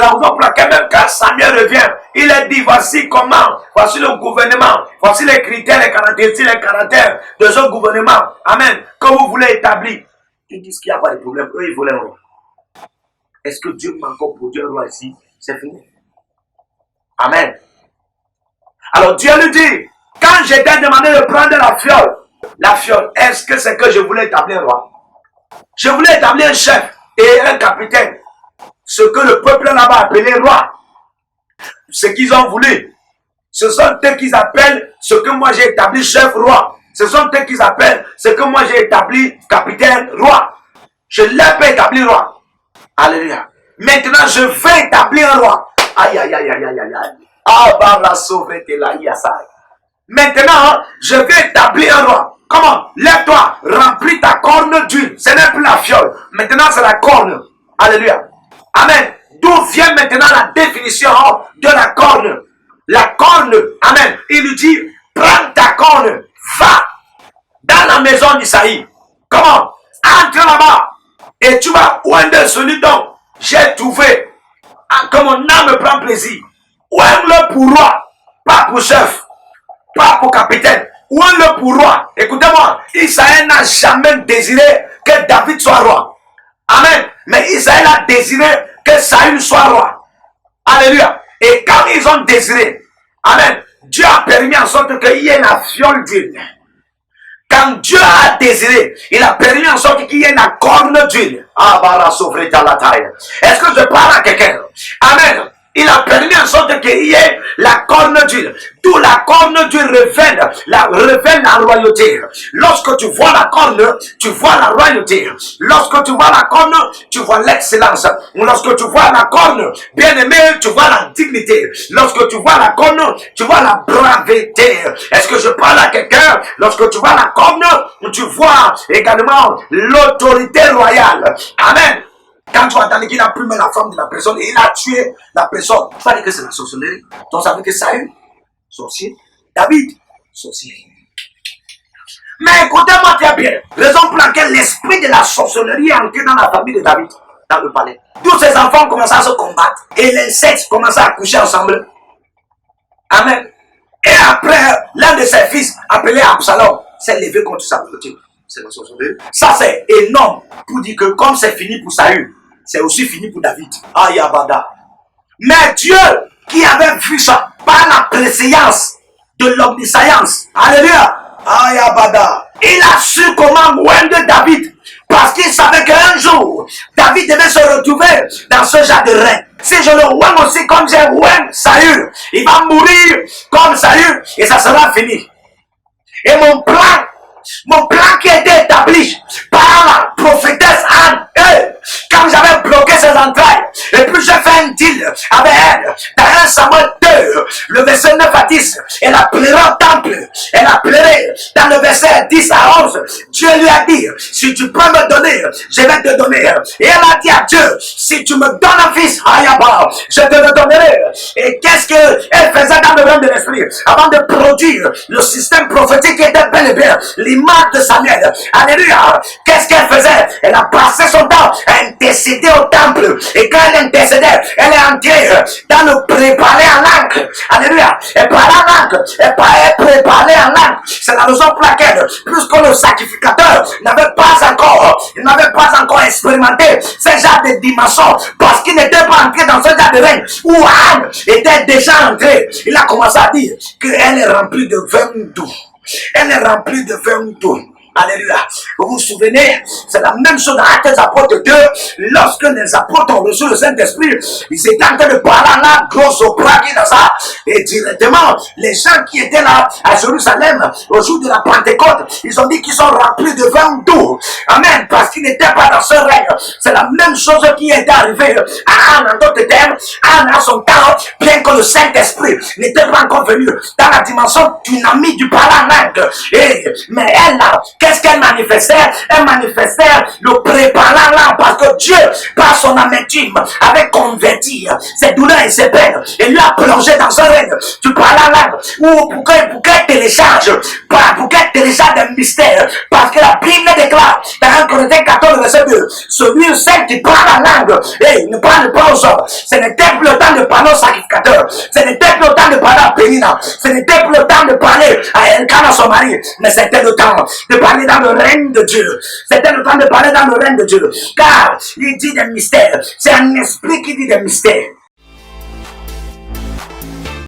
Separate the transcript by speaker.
Speaker 1: la raison pour laquelle même quand Samuel revient, il a dit voici comment, voici le gouvernement, voici les critères, les caractéristiques, les caractères de ce gouvernement. Amen. Que vous voulez établir. Ils disent qu'il n'y a pas de problème. Eux, ils voulaient un roi. Est-ce que Dieu m'a encore produit un roi ici? C'est fini. Amen. Alors Dieu lui dit, quand j'ai demandé de prendre la fiole, est-ce que c'est que je voulais établir un roi? Je voulais établir un chef et un capitaine. Ce que le peuple là-bas appelait roi. Ce qu'ils ont voulu. Ce sont eux qu'ils appellent ce que moi j'ai établi chef roi. Ce sont eux qu'ils appellent ce que moi j'ai établi capitaine roi. Je l'ai pas établi roi. Alléluia. Maintenant je vais établir un roi. Aïe aïe aïe aïe aïe aïe. Ah bah la sauveté là, maintenant je vais établir un roi. Comment? Lève-toi, remplis ta corne d'huile. Ce n'est plus la fiole. Maintenant c'est la corne. Alléluia. Amen. D'où vient maintenant la définition de la corne? La corne, amen. Il lui dit, prends ta corne, va dans la maison d'Isaïe. Comment? Entre là-bas et tu vas oindre celui dont j'ai trouvé que mon âme prend plaisir. Oindre pour roi, pas pour chef, pas pour capitaine. Oindre pour roi. Écoutez-moi, Isaïe n'a jamais désiré que David soit roi. Amen. Mais Isaïe a désiré que Saül soit roi. Alléluia. Et quand ils ont désiré, amen, Dieu a permis en sorte qu'il y ait la fiole d'huile. Quand Dieu a désiré, il a permis en sorte qu'il y ait la corne d'huile. Est-ce que je parle à quelqu'un? Amen. Il a permis en sorte qu'il y ait la corne d'huile. D'où la corne d'huile révèle la royauté. Lorsque tu vois la corne, tu vois la royauté. Lorsque tu vois la corne, tu vois l'excellence. Lorsque tu vois la corne, bien aimé, tu vois la dignité. Lorsque tu vois la corne, tu vois la braveté. Est-ce que je parle à quelqu'un? Lorsque tu vois la corne, tu vois également l'autorité royale. Amen. Quand tu as entendu qu'il a plumé la femme de la personne et il a tué la personne, tu vas dire que c'est la sorcellerie. Donc ça veut dire que Saül, sorcier, David, sorcier. Mais écoutez-moi très bien. Raison pour laquelle l'esprit de la sorcellerie est entré dans la famille de David, dans le palais. Tous ces enfants commençaient à se combattre et les sexes commençaient à coucher ensemble. Amen. Et après, l'un de ses fils, appelé Absalom, s'est levé contre sa beauté. Ça c'est énorme pour dire que comme c'est fini pour Saül, c'est aussi fini pour David. Ayabada. Mais Dieu qui avait vu ça par la préséance de l'omniscience, alléluia, Ayabada, il a su comment oindre David parce qu'il savait qu'un jour David devait se retrouver dans ce genre de règne. Si je le oins aussi comme j'ai oint Saül, il va mourir comme Saül et ça sera fini. Et mon plan qui était établi par la prophétesse Anne, quand j'avais bloqué ses entrailles, et puis j'ai fait un deal avec elle, dans 1 Samuel 2, le verset 9 à 10, elle a pleuré au temple, elle a pleuré dans le verset 10 à 11, Dieu lui a dit, si tu peux me donner, je vais te donner, et elle a dit à Dieu, si tu me donnes un fils, je te le donnerai, et qu'est-ce qu'elle faisait dans le règne de l'esprit, avant de produire le système prophétique qui était bel et bien, l'image de Samuel, alléluia, qu'est-ce qu'elle faisait? Elle a passé son temps à intercéder au temple, et quand elle intercédait, elle est entrée dans le préparé en langue, alléluia, elle parlait en langue, elle préparait en langue, c'est la raison pour laquelle, puisque le sacrificateur n'avait pas encore expérimenté ce genre de dimension, parce qu'il n'était pas entré dans ce genre de règne, où Anne était déjà entrée, il a commencé à dire qu'elle est remplie de vin doux. Elle est remplie de vin doux. Alléluia. Vous vous souvenez, c'est la même chose dans Actes des Apôtres 2, lorsque les apôtres ont reçu le Saint-Esprit, ils étaient en train de parler en langue, grosse au dans ça, et directement, les gens qui étaient là à Jérusalem, au jour de la Pentecôte, ils ont dit qu'ils sont remplis de vin doux. Amen, parce qu'ils n'étaient pas dans ce règne. C'est la même chose qui est arrivée à Anne, en d'autres termes. Anne, à son temps, bien que le Saint-Esprit n'était pas encore venu dans la dimension dynamique du parler en langue. Mais elle, là, Qu'est-ce qu'elle manifestait? Elle manifestait le préparant là, parce que Dieu, par son amertume, avait converti ses douleurs et ses peines, et lui a plongé dans un règne. Tu parles en langue, ou pour qu'elle télécharge, des mystères, parce que la Bible déclare, dans 1 Corinthiens 14, verset 2, celui ou celle qui parle en langue, et ne parle pas aux hommes. Ce n'était plus le temps de parler au sacrificateur, ce n'était plus le temps de parler à Pénina, ce n'était plus le temps de parler à Elkanah, son mari, mais c'était le temps de parler dans le règne de Dieu. C'était le temps de parler dans le règne de Dieu. Car il dit des mystères. C'est un esprit qui dit des mystères.